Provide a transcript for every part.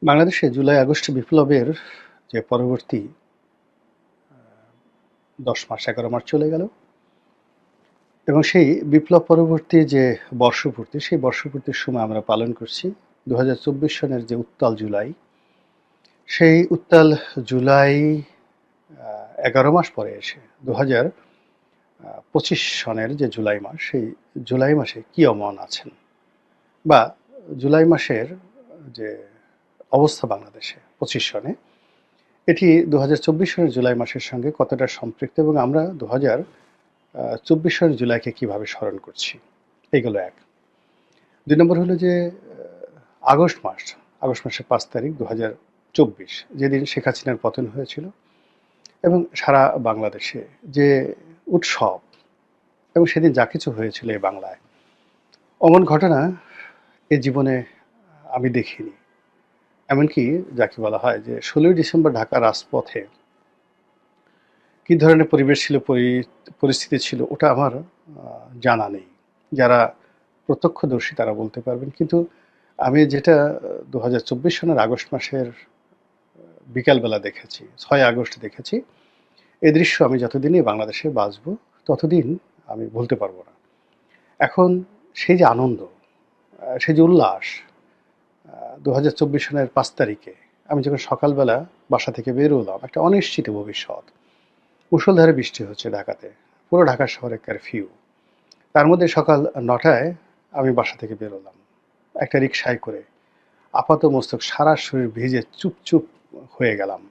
বাংলাদেশে July August বিপ্লবের যে পরবর্তী ১০ মাস ১১ মাস চলে গেল এবং সেই বিপ্লব পরবর্তী যে বর্ষপূর্তি সেই বর্ষপূর্তির সময় আমরা পালন করছি ২০২৪ সনের যে উত্তাল জুলাই, সেই উত্তাল জুলাই ১১ মাস পরে এসে ২০২৫ সনের যে জুলাই মাস, সেই জুলাই মাসে কি অমন আছেন বা জুলাই মাসের যে অবস্থা বাংলাদেশে ২৫ সনে এটি ২০২৪ সনের জুলাই মাসের সঙ্গে কতটা সম্পৃক্ত এবং আমরা ২০২৪ সনের জুলাইকে কিভাবে স্মরণ করছি, এইগুলো এক। ২ নম্বর হলো যে আগস্ট মাসের ৫ তারিখ ২০২৪, যেদিন শেখ হাসিনার পতন হয়েছিল এবং সারা বাংলাদেশে যে উৎসব এবং সেদিন যা কিছু হয়েছিল এই বাংলায়, অমন ঘটনা এ জীবনে আমি দেখিনি। এমনকি যাকে বলা হয় যে ১৬ই ডিসেম্বর ঢাকা রাজপথে কী ধরনের পরিবেশ ছিল, পরিস্থিতি ছিল, ওটা আমার জানা নেই। যারা প্রত্যক্ষদর্শী তারা বলতে পারবেন। কিন্তু আমি যেটা ২০২৪ সনের আগস্ট মাসের বিকালবেলা দেখেছি, ৬ আগস্ট দেখেছি, এই দৃশ্য আমি যতদিনই বাংলাদেশে বাঁচব ততদিন আমি ভুলতে পারবো না। এখন সেই যে আনন্দ, সেই যে উল্লাস, ২০২৪ সনের ৫ তারিখে আমি যখন সকালবেলা বাসা থেকে বের হলাম, একটা অনিশ্চিত ভবিষ্যৎ, মুষলধারে বৃষ্টি হচ্ছে ঢাকাতে, পুরো ঢাকা শহরে কারফিউ, তার মধ্যে সকাল ৯টায় আমি বাসা থেকে বেরোলাম একটা রিকশায় করে, আপাতমস্তক সারা শরীর ভিজে চুপচুপ হয়ে গেলাম।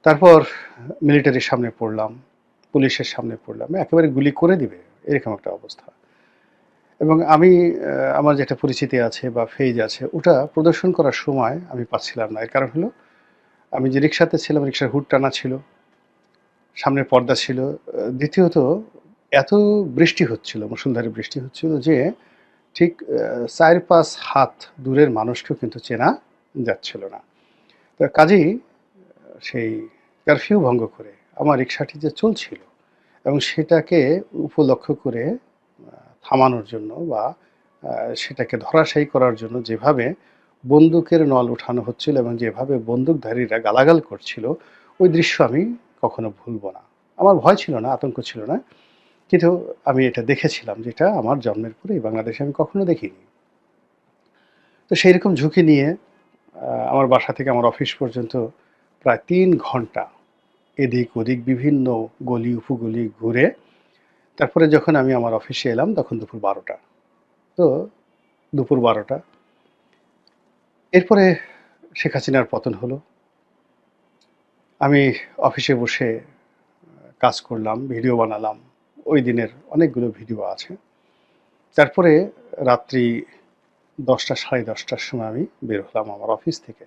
তারপর মিলিটারির সামনে পড়লাম, পুলিশের সামনে পড়লাম, একেবারে গুলি করে দিবে এরকম একটা অবস্থা। এবং আমি আমার যেটা পরিচিতি আছে বা ফেজ আছে, ওটা প্রদর্শন করার সময় আমি পাচ্ছিলাম না। এর কারণ হলো আমি যে রিকশাতে ছিলাম, রিকশার হুড টানা ছিল, সামনের পর্দা ছিল। দ্বিতীয়ত এত বৃষ্টি হচ্ছিল, মুষলধারে বৃষ্টি হচ্ছিল যে ঠিক ৪-৫ হাত দূরের মানুষকেও কিন্তু চেনা যাচ্ছিল না। তো কাজেই সেই কারফিউ ভঙ্গ করে আমার রিকশাটি যে চলছিল এবং সেটাকে উপলক্ষ করে থামানোর জন্য বা সেটাকে ধরাশায়ী করার জন্য যেভাবে বন্দুকের নল উঠানো হচ্ছিল এবং যেভাবে বন্দুকধারীরা গালাগাল করছিল, ওই দৃশ্য আমি কখনো ভুলব না। আমার ভয় ছিল না, আতঙ্ক ছিল না, কিন্তু আমি এটা দেখেছিলাম যেটা আমার জন্মের পরে এই বাংলাদেশে আমি কখনো দেখিনি। তো সেই রকম ঝুঁকি নিয়ে আমার বাসা থেকে আমার অফিস পর্যন্ত প্রায় ৩ ঘন্টা এদিক ওদিক বিভিন্ন গলি উপগলি ঘুরে তারপরে যখন আমি আমার অফিসে এলাম তখন দুপুর ১২টা। তো দুপুর ১২টা, এরপরে শেখ হাসিনার পতন হলো। আমি অফিসে বসে কাজ করলাম, ভিডিও বানালাম। ওই দিনের অনেকগুলো ভিডিও আছে। তারপরে রাত্রি ১০টা ১০:৩০টার সময় আমি বের হলাম আমার অফিস থেকে।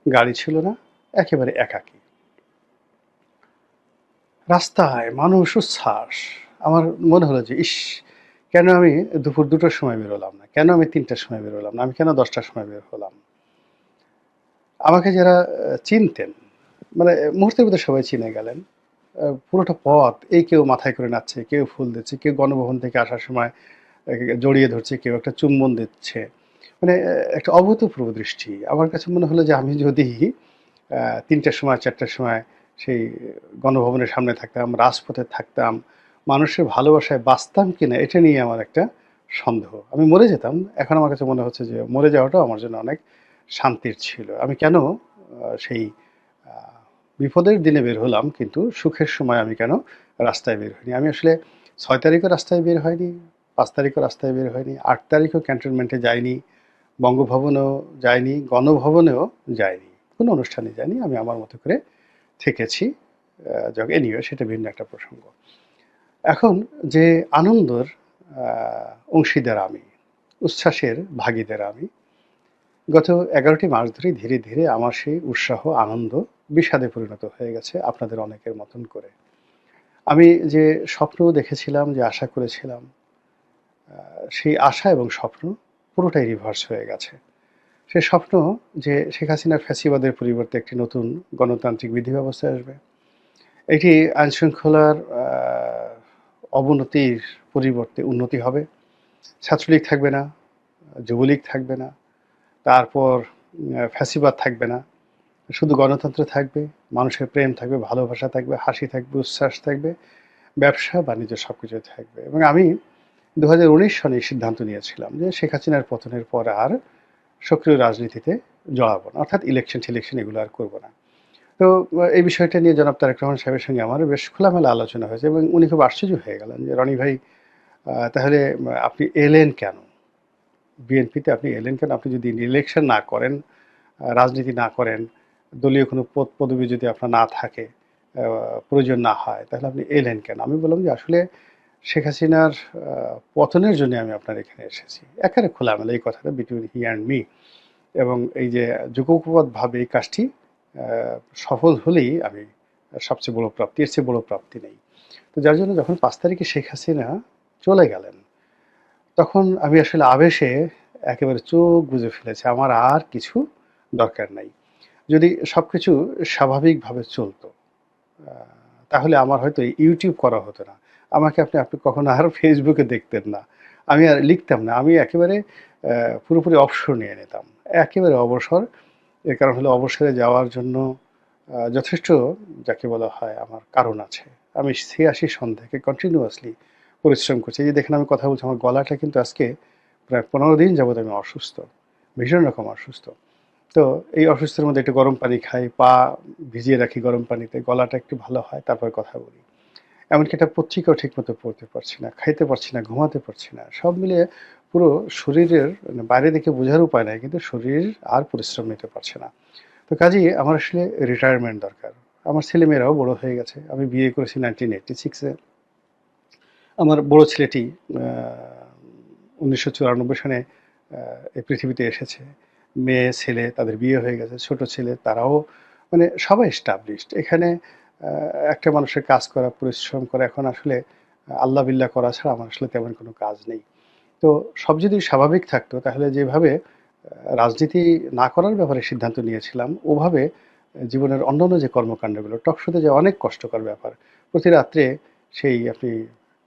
গাড়ি ছিল না, একেবারে একাকী। রাস্তায় মানুষ উচ্ছ্বাস। আমার মনে হলো যে ইস! কেন আমি দুপুর ২টোর সময় বেরোলাম না? কেন আমি ৩টার সময় বেরোলাম না? আমি কেন ১০টার সময় বের হলাম? আমাকে যারা চিনতেন, মানে মুহূর্তের ভিতরে সবাই চিনে গেলেন। পুরোটা পথ এই কেউ মাথায় করে নাচছে, কেউ ফুল দিচ্ছে, কেউ গণভবন থেকে আসার সময় জড়িয়ে ধরছে, কেউ একটা চুম্বন দিচ্ছে। মানে একটা অভূতপূর্ব দৃষ্টি। আমার কাছে মনে হলো যে আমি যদি ৩টার সময় ৪টার সময় সেই গণভবনের সামনে থাকতাম, রাজপথে থাকতাম, মানুষের ভালোবাসায় বাঁচতাম কিনা এটা নিয়ে আমার একটা সন্দেহ। আমি মরে যেতাম। এখন আমার কাছে মনে হচ্ছে যে মরে যাওয়াটাও আমার জন্য অনেক শান্তির ছিল। আমি কেন সেই আ বিপদের দিনে বের হলাম কিন্তু সুখের সময় আমি কেন রাস্তায় বের হইনি? আমি আসলে ৬ তারিখও রাস্তায় বের হয়নি, ৫ তারিখও রাস্তায় বের হয়নি, ৮ তারিখও ক্যান্টনমেন্টে যাইনি, বঙ্গভবনেও যাইনি, গণভবনেও যাইনি। কোনো অনুষ্ঠানে যাইনি। আমি আমার মতো করে থেকেছি। এনিওয়ে সেটা ভিন্ন একটা প্রসঙ্গ। এখন যে আনন্দের আ অংশীদার আমি, উচ্ছ্বাসের ভাগীদার আমি, গত ১১টি মাস ধরেই ধীরে, ধীরে আমার সেই উৎসাহ, আনন্দ বিষাদে পরিণত হয়ে গেছে আপনাদের অনেকের মতন করে। আমি যে স্বপ্ন দেখেছিলাম, যে আশা করেছিলাম, আ সেই আশা এবং স্বপ্ন পুরোটাই রিভার্স হয়ে গেছে। সে স্বপ্ন যে শেখ হাসিনার ফ্যাসিবাদের পরিবর্তে একটি নতুন গণতান্ত্রিক বিধি ব্যবস্থা আসবে। এটি আইনশৃঙ্খলার অবনতির পরিবর্তে উন্নতি হবে। ছাত্রলীগ থাকবে না, যুবলীগ থাকবে না। তারপর ফ্যাসিবাদ থাকবে না, শুধু গণতন্ত্র থাকবে, মানুষের প্রেম থাকবে, ভালোবাসা থাকবে, হাসি থাকবে, উচ্ছ্বাস থাকবে, ব্যবসা বাণিজ্য সবকিছু থাকবে। এবং আমি ২০১৯ সনে সিদ্ধান্ত নিয়েছিলাম যে শেখ হাসিনার পতনের পর আর সক্রিয় রাজনীতিতে জড়াবো না, অর্থাৎ ইলেকশন এগুলো আর করব না। তো এই বিষয়টা নিয়ে জনাব তারেক রহমান সাহেবের সঙ্গে আমার বেশ খোলামেলা আলোচনা হয়েছে এবং উনি খুব আশ্চর্য হয়ে গেলেন যে, রনি ভাই তাহলে আপনি এলেন কেন? বিএনপিতে আপনি এলেন কেন? আপনি যদি ইলেকশন না করেন, রাজনীতি না করেন, দলীয় কোনো পদবি যদি আপনার না থাকে, প্রয়োজন না হয়, তাহলে আপনি এলেন কেন? আমি বললাম যে, আসলে শেখ হাসিনার পতনের জন্য আমি আপনার এখানে এসেছি। একেবারে খোলামেলা এই কথাটা বিটুইন হি অ্যান্ড মি। এবং এই যে যুগোপযোগীভাবে এই কাজটি আ সফল হলেই আমি সবচেয়ে বড় প্রাপ্তি, এর চেয়ে বড় প্রাপ্তি নেই। তো যার জন্য যখন ৫ তারিখে শেখ হাসিনা চলে গেলেন, তখন আমি আসলে আবেশে একেবারে চোখ বুজে ফেলেছি। আমার আর কিছু দরকার নাই। যদি সবকিছু স্বাভাবিকভাবে চলতো, আ তাহলে আমার হয়তো YouTube করা হতো না। আপনি কখনো আর Facebook এ দেখতেন না। আমি আর লিখতাম না। আমি একেবারে পুরোপুরি অবসর নিয়ে নিতাম। একেবারে অবসর। এর কারণ হলো অবসরে যাওয়ার জন্য যথেষ্ট যাকে বলা হয় আমার কারণ আছে। আমি ৮৬ সন থেকে কন্টিনিউয়াসলি পরিশ্রম করছি। এই যে দেখেন আমি কথা বলছি, আমার গলাটা কিন্তু আজকে প্রায় ১৫ দিন যাবৎ আমি অসুস্থ। ভীষণ রকম অসুস্থ। তো এই অসুস্থের মধ্যে একটু গরম পানি খাই, পা ভিজিয়ে রাখি গরম পানিতে, গলাটা একটু ভালো হয়, তারপরে কথা বলি। এমনকি একটা পত্রিকাও ঠিকমতো পড়তে পারছি না, খাইতে পারছি না, ঘুমাতে পারছি না। সব মিলিয়ে পুরো শরীরের মানে বাইরে দেখে বোঝার উপায় নাই, কিন্তু শরীর আর পরিশ্রম নিতে পারছে না। তো কাজেই আমার আসলে রিটায়ারমেন্ট দরকার। আমার ছেলেমেয়েরাও বড় হয়ে গেছে। আমি বিয়ে করেছি 1986 এ। আমার বড় ছেলেটি আ ১৯৯৪ সনে আ এই পৃথিবীতে এসেছে। মেয়ে, ছেলে তাদের বিয়ে হয়ে গেছে। ছোট ছেলে তারাও মানে সবাই established। এখানে আ একটা মানুষের কাজ করা, পরিশ্রম করা এখন আসলে আল্লাহ বিল্লাহ করা ছাড়া আমার আসলে তেমন কোনো কাজ নেই। তো সব যদি স্বাভাবিক থাকতো তাহলে যেভাবে রাজনীতি না করার ব্যাপারে সিদ্ধান্ত নিয়েছিলাম, ওভাবে জীবনের অন্যান্য যে কর্মকাণ্ডগুলো, টকশোতে যাওয়া অনেক কষ্টকর ব্যাপার। প্রতি রাত্রে সেই আপনি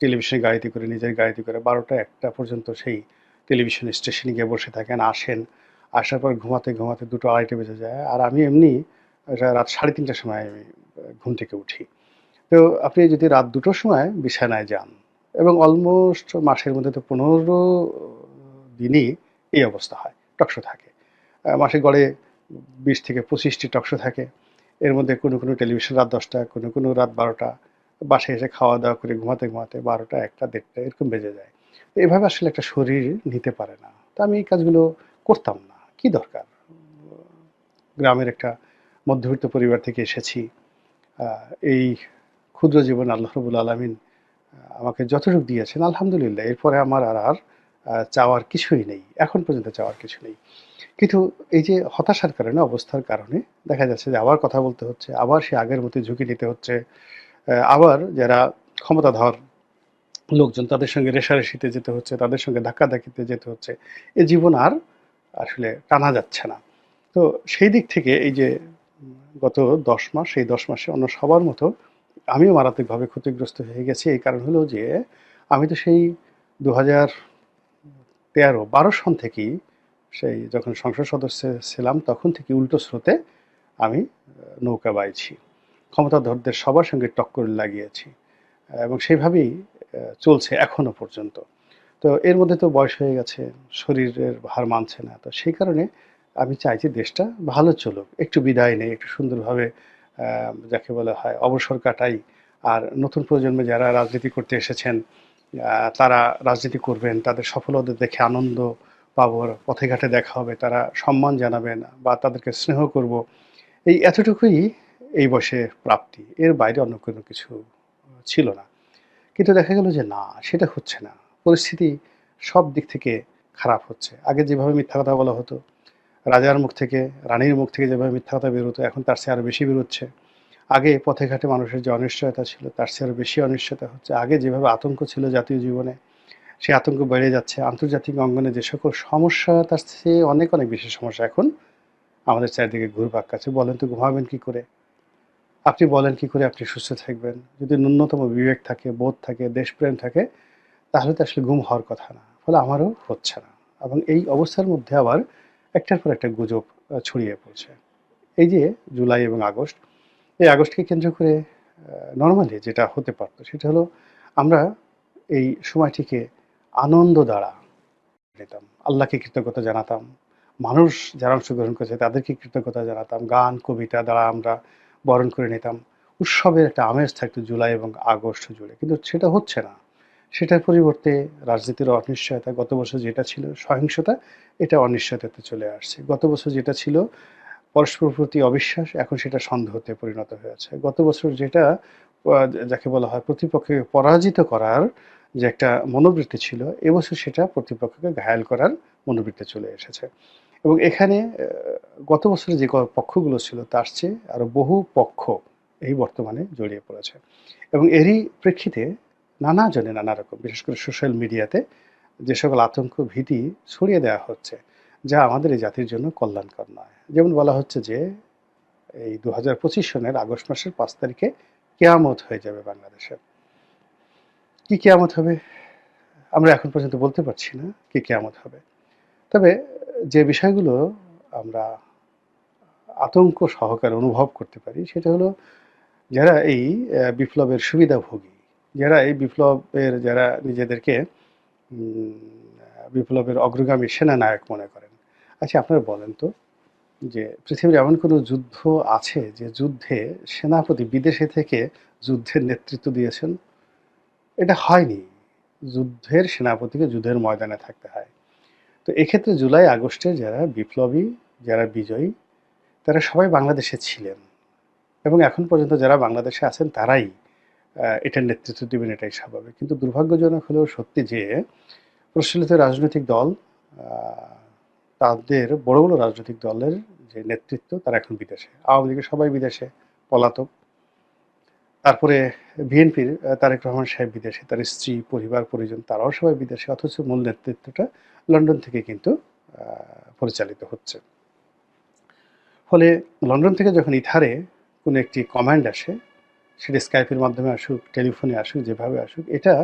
টেলিভিশনের গাড়িতে করে, নিজের গাড়িতে করে ১২টা ১টা পর্যন্ত সেই টেলিভিশন স্টেশনে গিয়ে বসে থাকেন, আসেন। আসার পর ঘুমাতে ২টো ২.৫টা বেজে যায়। আর আমি এমনি রাত ৩:৩০টার সময় আমি ঘুম থেকে উঠি। তো আপনি যদি রাত ২টোর সময় বিছানায় যান এবং অলমোস্ট মাসের মধ্যে তো ১৫ দিনই এই অবস্থা হয়। টকশো থাকে। মাসে গড়ে ২০ থেকে ২৫ টি টকশো থাকে। এর মধ্যে কোনো টেলিভিশন রাত ১০টা, কোনো রাত ১২টা। বাসায় এসে খাওয়া-দাওয়া করে ঘুমাতে ১২টা, ১টা, ১:৩০ এরকম বেজে যায়। তো এভাবে আসলে একটা শরীর নিতে পারে না। তো আমি এই কাজগুলো করতাম না। কি দরকার? গ্রামের একটা মধ্যবিত্ত পরিবার থেকে এসেছি। আ এই ক্ষুদ্র জীবনে আল্লাহ রাব্বুল আলামিন আমাকে যতটুকু দিয়েছেন আলহামদুলিল্লাহ। এরপরে আমার আর চাওয়ার কিছুই নেই। এখন পর্যন্ত চাওয়ার কিছু নেই। কিন্তু এই যে হতাশার কারণে, অবস্থার কারণে দেখা যাচ্ছে যে আবার কথা বলতে হচ্ছে, আবার সেই আগের মতোই ঝুঁকি নিতে হচ্ছে। আবার যারা ক্ষমতাধর লোকজন তাদের সঙ্গে রেষারেষিতে যেতে হচ্ছে, তাদের সঙ্গে ধাক্কাধাক্কিতে যেতে হচ্ছে। এ জীবন আর আসলে টানা যাচ্ছে না। তো সেই দিক থেকে এই যে গত ১০ মাস, এই ১০ মাসে অন্য সবার মতো আমিও মারাত্মকভাবে ক্ষতিগ্রস্ত হয়ে গেছি। এই কারণ হলো যে আমি তো সেই ২০১৩-১২ সন থেকেই সেই যখন সংসদ সদস্য ছিলাম তখন থেকে উল্টো স্রোতে আমি নৌকা বাইছি। ক্ষমতাধরদের সবার সঙ্গে টক্কর লাগিয়েছি এবং সেভাবেই চলছে এখনো পর্যন্ত। তো এর মধ্যে তো বয়স হয়ে গেছে, শরীরের ভার মানছে না। তো সেই কারণে আমি চাই যে দেশটা ভালো চলুক। একটু বিদায় নেই, একটু সুন্দরভাবে যাকে বলা হয় অবসর কাটাই। আর নতুন প্রজন্মে যারা রাজনীতি করতে এসেছেন, তারা রাজনীতি করবেন, তাদের সফলতা দেখে আনন্দ পাবো, পথে ঘাটে দেখা হবে, তারা সম্মান জানাবেন বা তাদেরকে স্নেহ করব। এই এতটুকুই এই বয়সে প্রাপ্তি। এর বাইরে অন্য কোনো কিছু ছিল না। কিন্তু দেখা গেল যে না, সেটা হচ্ছে না। পরিস্থিতি সব দিক থেকে খারাপ হচ্ছে। আগে যেভাবে মিথ্যা কথা বলা হতো, রাজার মুখ থেকে, রানীর মুখ থেকে যেভাবে মিথ্যা কথা বের হতো, এখন তার চেয়ে আরো বেশি বেরোচ্ছে। আগে পথে ঘাটে মানুষের যে অনিশ্চয়তা ছিল, তার চেয়ে আরো বেশি অনিশ্চয়তা হচ্ছে। আগে যেভাবে আতঙ্ক ছিল জাতীয় জীবনে, সেই আতঙ্ক বেড়ে যাচ্ছে। আন্তর্জাতিক অঙ্গনে যে সকল সমস্যা, তার চেয়ে অনেক বেশি সমস্যা এখন আমাদের চারিদিকে ঘুরপাক খাচ্ছে। বলেন তো ঘুমাবেন কি করে? আপনি বলেন কি করে আপনি সুস্থ থাকবেন? যদি ন্যূনতম বিবেক থাকে, বোধ থাকে, দেশপ্রেম থাকে, তাহলে তো আসলে ঘুম হওয়ার কথা না। ফলে আমারও হচ্ছে না। এবং এই অবস্থার মধ্যে আবার একটার পর একটা গুজব ছড়িয়ে পড়ছে। এই যে জুলাই এবং আগস্ট, এই আগস্টকে কেন্দ্র করে নরমালি যেটা হতে পারত সেটা হলো আমরা এই সময়টিকে আনন্দ দ্বারা নিতাম। আল্লাহকে কৃতজ্ঞতা জানাতাম। মানুষ যারা অংশগ্রহণ করেছে তাদেরকে কৃতজ্ঞতা জানাতাম। গান, কবিতা দ্বারা আমরা বরণ করে নিতাম। উৎসবের একটা আমেজ থাকতো জুলাই এবং আগস্ট জুড়ে। কিন্তু সেটা হচ্ছে না। সেটার পরিবর্তে রাজনীতির অনিশ্চয়তা, গত বছর যেটা ছিল সহিংসতা, এটা অনিশ্চয়তাতে চলে আসছে। গত বছর যেটা ছিল পরস্পর প্রতি অবিশ্বাস, এখন সেটা সন্দেহতে পরিণত হয়েছে। গত বছর যেটা যাকে বলা হয় প্রতিপক্ষকে পরাজিত করার যে একটা মনোবৃত্তি ছিল, এবছর সেটা প্রতিপক্ষকে ঘায়েল করার মনোবৃত্তি চলে এসেছে। এবং এখানে গত বছরে যে পক্ষগুলো ছিল তার চেয়ে আরো বহু পক্ষ এই বর্তমানে জড়িয়ে পড়েছে। এবং এরই প্রেক্ষিতে নানা জনে নানা রকম, বিশেষ করে সোশ্যাল মিডিয়াতে যে সকল আতঙ্ক ভীতি ছড়িয়ে দেওয়া হচ্ছে, যা আমাদের এই জাতির জন্য কল্যাণকর নয়। যেমন বলা হচ্ছে যে এই 2025 সনের আগস্ট মাসের 5 তারিখে কেয়ামত হয়ে যাবে বাংলাদেশে। কি কেয়ামত হবে আমরা এখন পর্যন্ত বলতে পারছি না কি কেয়ামত হবে। তবে যে বিষয়গুলো আমরা আতঙ্ক সহকারে অনুভব করতে পারি সেটা হলো যারা এই বিপ্লবের সুবিধাভোগী, যারা এই বিপ্লবের যারা নিজেদেরকে বিপ্লবের অগ্রগামী সেনানায়ক মনে করেন। আচ্ছা, আপনারা বলেন তো যে পৃথিবীর এমন কোনো যুদ্ধ আছে যে যুদ্ধে সেনাপতি বিদেশে থেকে যুদ্ধের নেতৃত্ব দিয়েছেন? এটা হয়নি। যুদ্ধের সেনাপতিকে যুদ্ধের ময়দানে থাকতে হয়। তো এক্ষেত্রে জুলাই আগস্টে যারা বিপ্লবী, যারা বিজয়ী, তারা সবাই বাংলাদেশে ছিলেন এবং এখন পর্যন্ত যারা বাংলাদেশে আছেন তারাই এটার নেতৃত্ব দেবেন, এটাই স্বাভাবিক। কিন্তু দুর্ভাগ্যজনক হলেও সত্যি যে প্রচলিত রাজনৈতিক দল, তাদের বড় বড় রাজনৈতিক দলের যে নেতৃত্ব তারা এখন বিদেশে। আওয়ামী লীগের সবাই বিদেশে পলাতক। তারপরে বিএনপির তারেক রহমান সাহেব বিদেশে, তার স্ত্রী, পরিবার, পরিজন তারাও সবাই বিদেশে। অথচ মূল নেতৃত্বটা লন্ডন থেকে কিন্তু পরিচালিত হচ্ছে। ফলে লন্ডন থেকে যখন ইথারে কোনো একটি কমান্ড আসে, সেটা স্কাইপের মাধ্যমে আসুক, টেলিফোনে আসুক, যেভাবে আসুক, এটা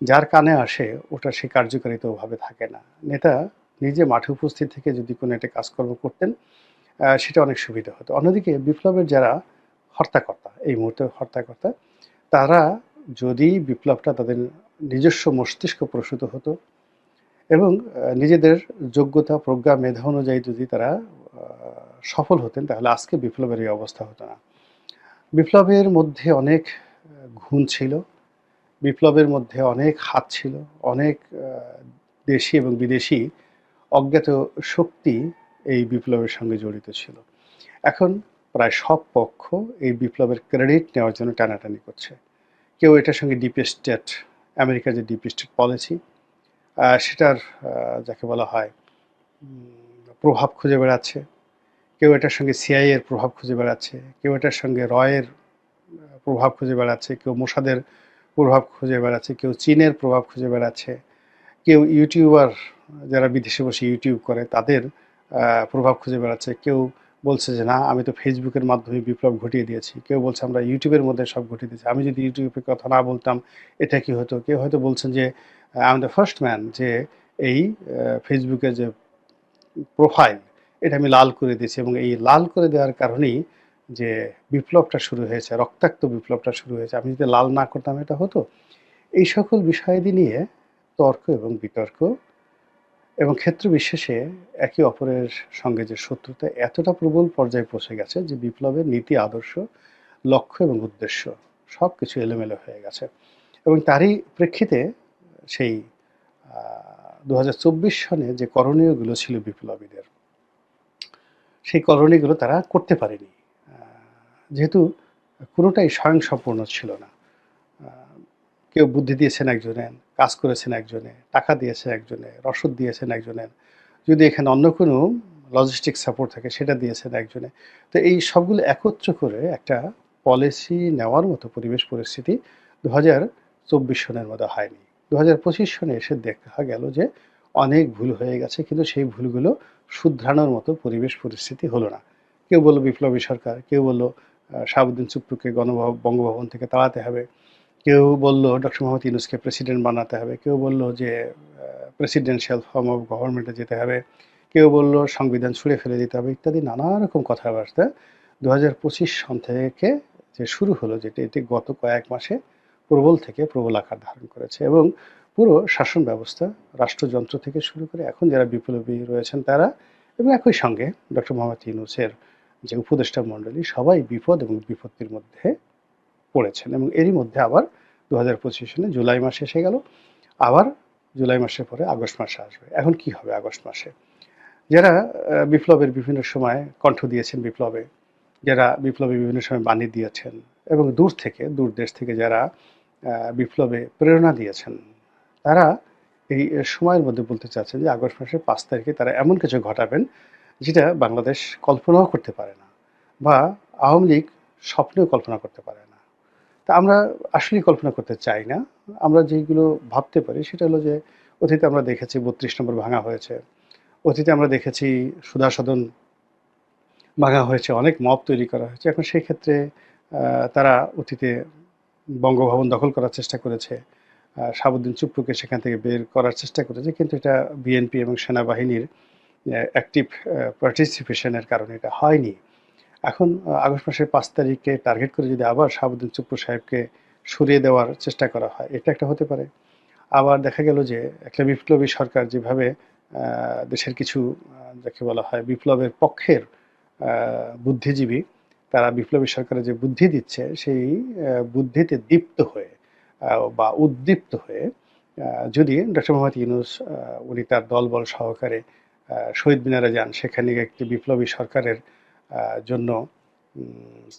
যার কানে আসে ওটা সে কার্যকারিতা ওভাবে থাকে না। নেতা নিজে মাঠে উপস্থিত থেকে যদি কোনো একটা কাজকর্ম করতেন, সেটা অনেক সুবিধা হতো। অন্যদিকে বিপ্লবের যারা হর্তাকর্তা, এই মুহূর্তে হর্তাকর্তা, তারা যদি বিপ্লবটা তাদের নিজস্ব মস্তিষ্ক প্রসূত হতো এবং নিজেদের যোগ্যতা, প্রজ্ঞা, মেধা অনুযায়ী যদি তারা সফল হতেন, তাহলে আজকে বিপ্লবের এই অবস্থা হতো না। বিপ্লবের মধ্যে অনেক গুণ ছিল, বিপ্লবের মধ্যে অনেক হাত ছিল, অনেক দেশি এবং বিদেশি অজ্ঞাত শক্তি এই বিপ্লবের সঙ্গে জড়িত ছিল। এখন প্রায় সব পক্ষ এই বিপ্লবের ক্রেডিট নেওয়ার জন্য টানাটানি করছে। কেউ এটার সঙ্গে ডিপ স্টেট, আমেরিকার যে ডিপ স্টেট পলিসি, সেটার যাকে বলা হয় প্রভাব খুঁজে বেড়াচ্ছে। কেউ এটার সঙ্গে সিআইএ এর প্রভাব খুঁজে বেড়াচ্ছে, কেউ এটার সঙ্গে রয়ের প্রভাব খুঁজে বেড়াচ্ছে, কেউ মোসাদের প্রভাব খুঁজে বেড়াচ্ছে, কেউ চীনের প্রভাব খুঁজে বেড়াচ্ছে, কেউ ইউটিউবার যারা বিদেশে বসে ইউটিউব করে তাদের প্রভাব খুঁজে বেড়াচ্ছে। কেউ বলছে যে না, আমি তো ফেসবুকের মাধ্যমে বিপ্লব ঘটিয়ে দিয়েছি। কেউ বলছে আমরা ইউটিউবের মধ্যে সব ঘটিয়ে দিয়েছি, আমি যদি ইউটিউবের কথা না বলতাম এটা কি হতো। কেউ হয়তো বলছেন যে I am the first man, যে এই ফেসবুকের যে প্রোফাইল এটা আমি লাল করে দিয়েছি এবং এই লাল করে দেওয়ার কারণেই যে বিপ্লবটা শুরু হয়েছে, রক্তাক্ত বিপ্লবটা শুরু হয়েছে। আমি যদি লাল না করতাম এটা হতো। এই সকল বিষয়াদি নিয়ে তর্ক এবং বিতর্ক এবং ক্ষেত্র বিশেষে একে অপরের সঙ্গে যে শত্রুতা এতটা প্রবল পর্যায়ে পৌঁছে গেছে যে বিপ্লবের নীতি, আদর্শ, লক্ষ্য এবং উদ্দেশ্য সব কিছু এলোমেলো হয়ে গেছে। এবং তারই প্রেক্ষিতে সেই 2024 সনে যে করণীয়গুলো ছিল বিপ্লবীদের, সেই করণীয়গুলো তারা করতে পারেনি। যেহেতু কোনোটাই স্বয়ংসম্পূর্ণ ছিল না। কেউ বুদ্ধি দিয়েছেন একজনে, কাজ করেছেন একজনে, টাকা দিয়েছেন একজনে, রসদ দিয়েছেন একজনে, যদি এখানে অন্য কোনো লজিস্টিক সাপোর্ট থাকে সেটা দিয়েছেন একজনে। তো এই সবগুলো একত্র করে একটা পলিসি নেওয়ার মতো পরিবেশ পরিস্থিতি 2024 সনের মধ্যে হয়নি। 2025 সনে এসে দেখা গেল যে অনেক ভুল হয়ে গেছে, কিন্তু সেই ভুলগুলো শুধরানোর মতো পরিবেশ পরিস্থিতি হলো না। কেউ বলল বিপ্লবী সরকার, কেউ বলল শাহাবুদ্দিন চুপ্পুকে বঙ্গভবন থেকে তাড়াতে হবে, কেউ বলল ডক্টর মোহাম্মদ ইউনূসকে প্রেসিডেন্ট বানাতে হবে, কেউ বলল যে প্রেসিডেন্সিয়াল ফর্ম অফ গভর্নমেন্টে যেতে হবে, কেউ বলল সংবিধান ছুঁড়ে ফেলে দিতে হবে ইত্যাদি নানা রকম কথাবার্তা ২০২৫ সন থেকে যে শুরু হলো, যেটি এটি গত কয়েক মাসে প্রবল থেকে প্রবল আকার ধারণ করেছে এবং পুরো শাসন ব্যবস্থা, রাষ্ট্রযন্ত্র থেকে শুরু করে এখন যারা বিপ্লবী রয়েছেন তারা, এবং একই সঙ্গে ডক্টর মোহাম্মদ ইউনূসের যে উপদেষ্টা মণ্ডলী, সবাই বিপদ এবং বিপত্তির মধ্যে পড়েছেন। এবং এরই মধ্যে আবার ২০২৫ সনে জুলাই মাস এসে গেল, আবার জুলাই মাসের পরে আগস্ট মাসে আসবে। এখন কি হবে আগস্ট মাসে? যারা বিপ্লবের বিভিন্ন সময় কণ্ঠ দিয়েছেন বিপ্লবে, যারা বিপ্লবে বিভিন্ন সময় বাণী দিয়েছেন এবং দূর দেশ থেকে যারা বিপ্লবে প্রেরণা দিয়েছেন, তারা এই সময়ের মধ্যে বলতে চাচ্ছেন যে আগস্ট মাসের ৫ তারিখে তারা এমন কিছু ঘটাবেন যেটা বাংলাদেশ কল্পনাও করতে পারে না, বা আওয়ামী লীগ স্বপ্নেও কল্পনা করতে পারে না। তা আমরা আসলেই কল্পনা করতে চাই না। আমরা যেইগুলো ভাবতে পারি সেটা হলো যে অতীতে আমরা দেখেছি ৩২ নম্বর ভাঙা হয়েছে। অতীতে আমরা দেখেছি সুধা সদন ভাঙা হয়েছে, অনেক মব তৈরি করা হয়েছে। এখন সেই ক্ষেত্রে তারা অতীতে বঙ্গভবন দখল করার চেষ্টা করেছে। শাহাবুদ্দিন চুপ্পুকে সেখান থেকে বের করার চেষ্টা করেছে। কিন্তু এটা বিএনপি এবং সেনাবাহিনীর অ্যাক্টিভ পার্টিসিপেশনের কারণে এটা হয়নি। এখন আগস্ট মাসের ৫ তারিখকে টার্গেট করে যদি আবার শাহাবুদ্দিন চুপ্পু সাহেবকে সরিয়ে দেওয়ার চেষ্টা করা হয়, এটা একটা হতে পারে। আবার দেখা গেল যে একটা বিপ্লবী সরকার যেভাবে দেশের কিছু যাকে বলা হয় বিপ্লবের পক্ষের বুদ্ধিজীবী, তারা বিপ্লবী সরকারের যে বুদ্ধি দিচ্ছে সেই বুদ্ধিতে দীপ্ত হয়ে বা উদ্দীপ্ত হয়ে যদি ডক্টর মোহাম্মদ ইউনূস উনি তার দলবল সহকারে শহীদ মিনারে যান, সেখানে একটি বিপ্লবী সরকারের জন্য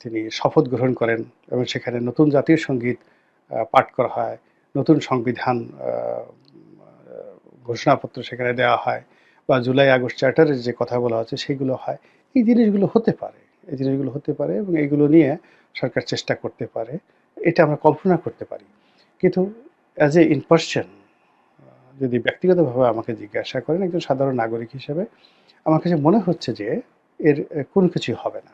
তিনি শপথ গ্রহণ করেন এবং সেখানে নতুন জাতীয় সঙ্গীত পাঠ করা হয়, নতুন সংবিধান ঘোষণাপত্র সেখানে দেওয়া হয়, বা জুলাই আগস্ট চার্টারের যে কথা বলা হচ্ছে সেইগুলো হয়। এই জিনিসগুলো হতে পারে, এই জিনিসগুলো হতে পারে এবং এইগুলো নিয়ে সরকার চেষ্টা করতে পারে, এটা আমরা কল্পনা করতে পারি। কিন্তু অ্যাজ এ ইন পার্সন যদি ব্যক্তিগতভাবে আমাকে জিজ্ঞাসা করেন একজন সাধারণ নাগরিক হিসেবে, আমার কাছে মনে হচ্ছে যে এর কোনো কিছুই হবে না।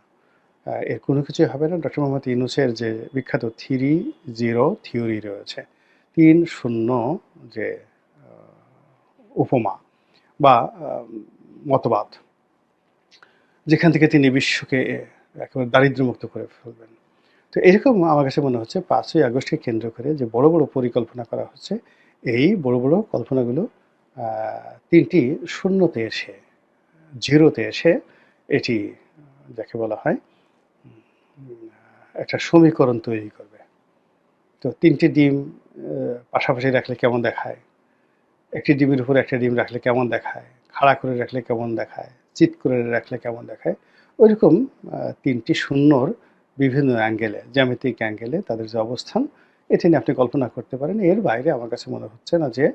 এর কোনো কিছুই হবে না। ডক্টর মোহাম্মদ ইউনূসের যে বিখ্যাত ৩-০ থিওরি রয়েছে, ৩-০ যে উপমা বা মতবাদ, যেখান থেকে তিনি বিশ্বকে একেবারে দারিদ্র্যমুক্ত করে ফেলবেন। তো এরকম আমার কাছে মনে হচ্ছে ৫ই আগস্টকে কেন্দ্র করে যে বড় বড় পরিকল্পনা করা হচ্ছে, এই বড় বড় কল্পনাগুলো ৩টি শূন্যতে এসে, জিরোতে এসে এটি যাকে বলা হয় একটা সমীকরণ তৈরি করবে। তো ৩টি ডিম পাশাপাশি রাখলে কেমন দেখায়, একটি ডিমের উপর একটা ডিম রাখলে কেমন দেখায়, খাড়া করে রাখলে কেমন দেখায়, চিৎ করে রাখলে কেমন দেখায়, ওইরকম ৩টি শূন্যর বিভিন্ন অ্যাঙ্গেলে, জ্যামিতিক অ্যাঙ্গেলে তাদের যে অবস্থান, এটি নিয়ে আপনি কল্পনা করতে পারেন। এর বাইরে আমার কাছে মনে হচ্ছে না যে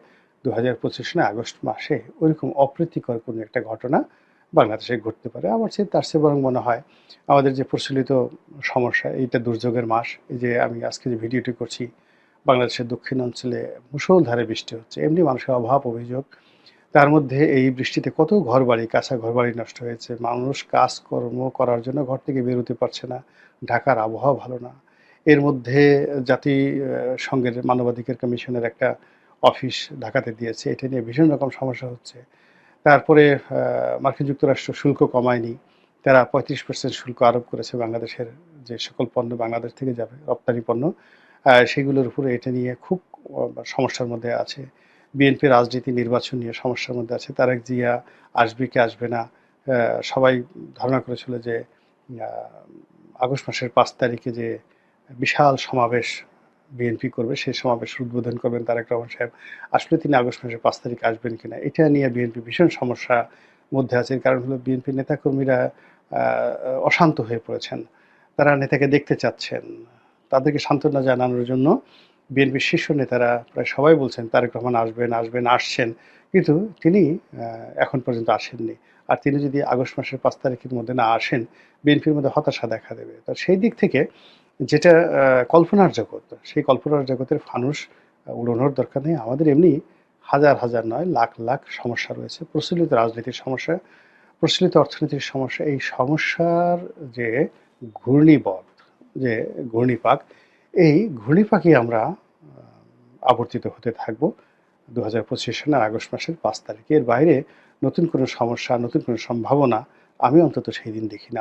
২০২৫ সালে আগস্ট মাসে ওইরকম অপ্রীতিকর কোনো একটা ঘটনা বাংলাদেশে ঘটতে পারে। আমার তার চেয়ে বরং মনে হয় আমাদের যে প্রচলিত সমস্যা, এইটা দুর্যোগের মাস, এই যে আমি আজকে যে ভিডিওটি করছি, বাংলাদেশের দক্ষিণ অঞ্চলে মুষলধারে বৃষ্টি হচ্ছে, এমনি মানুষের অভাব অভিযোগ, তার মধ্যে এই বৃষ্টিতে কত ঘরবাড়ি, কাঁচা ঘরবাড়ি নষ্ট হয়েছে, মানুষ কাজকর্ম করার জন্য ঘর থেকে বেরোতে পারছে না, ঢাকার আবহাওয়া ভালো না, এর মধ্যে জাতিসংঘের মানবাধিকার কমিশনের একটা অফিস ঢাকাতে দিয়েছে, এটা নিয়ে ভীষণ রকম সমস্যা হচ্ছে। তারপরে মার্কিন যুক্তরাষ্ট্র শুল্ক কমায়নি, তারা ৩৫% শুল্ক আরোপ করেছে বাংলাদেশের যে সকল পণ্য বাংলাদেশ থেকে যাবে, রপ্তানি পণ্য, সেগুলোর উপরে এটা নিয়ে খুব সমস্যার মধ্যে আছে। বিএনপি রাজনীতি নির্বাচন নিয়ে সমস্যার মধ্যে আছে। তারেক জিয়া আসবে কি আসবে না, সবাই ধারণা করেছিল যে আগস্ট মাসের ৫ তারিখে যে বিশাল সমাবেশ বিএনপি করবে, সেই সমাবেশ উদ্বোধন করবেন তারেক রহমান সাহেব। আসলে তিনি আগস্ট মাসের ৫ তারিখে আসবেন কিনা, এটা নিয়ে বিএনপি ভীষণ সমস্যার মধ্যে আছে। এর কারণ হলো বিএনপির নেতাকর্মীরা অশান্ত হয়ে পড়েছেন, তারা নেতাকে দেখতে চাচ্ছেন। তাদেরকে সান্ত্বনা জানানোর জন্য বিএনপির শীর্ষ নেতারা প্রায় সবাই বলছেন তারেক রহমান আসবেন, আসবেন, আসছেন, কিন্তু তিনি এখন পর্যন্ত আসেননি। আর তিনি যদি আগস্ট মাসের ৫ তারিখের মধ্যে না আসেন, বিএনপির মধ্যে হতাশা দেখা দেবে। তো সেই দিক থেকে যেটা কল্পনার জগৎ, সেই কল্পনার জগতের ফানুস উড়ানোর দরকার নেই। আমাদের এমনি হাজার হাজার নয়, লাখ লাখ সমস্যা রয়েছে, প্রচলিত রাজনীতির সমস্যা, প্রচলিত অর্থনীতির সমস্যা। এই সমস্যার যে ঘূর্ণিবদ, যে ঘূর্ণিপাক, এই ঘূর্ণিপাকে আমরা আবর্তিত হতে থাকব ২০২৫ সালের আগস্ট মাসের ৫ তারিখে। এর বাইরে নতুন কোনো সমস্যা, নতুন কোনো সম্ভাবনা আমি অন্তত সেই দিন দেখিনি।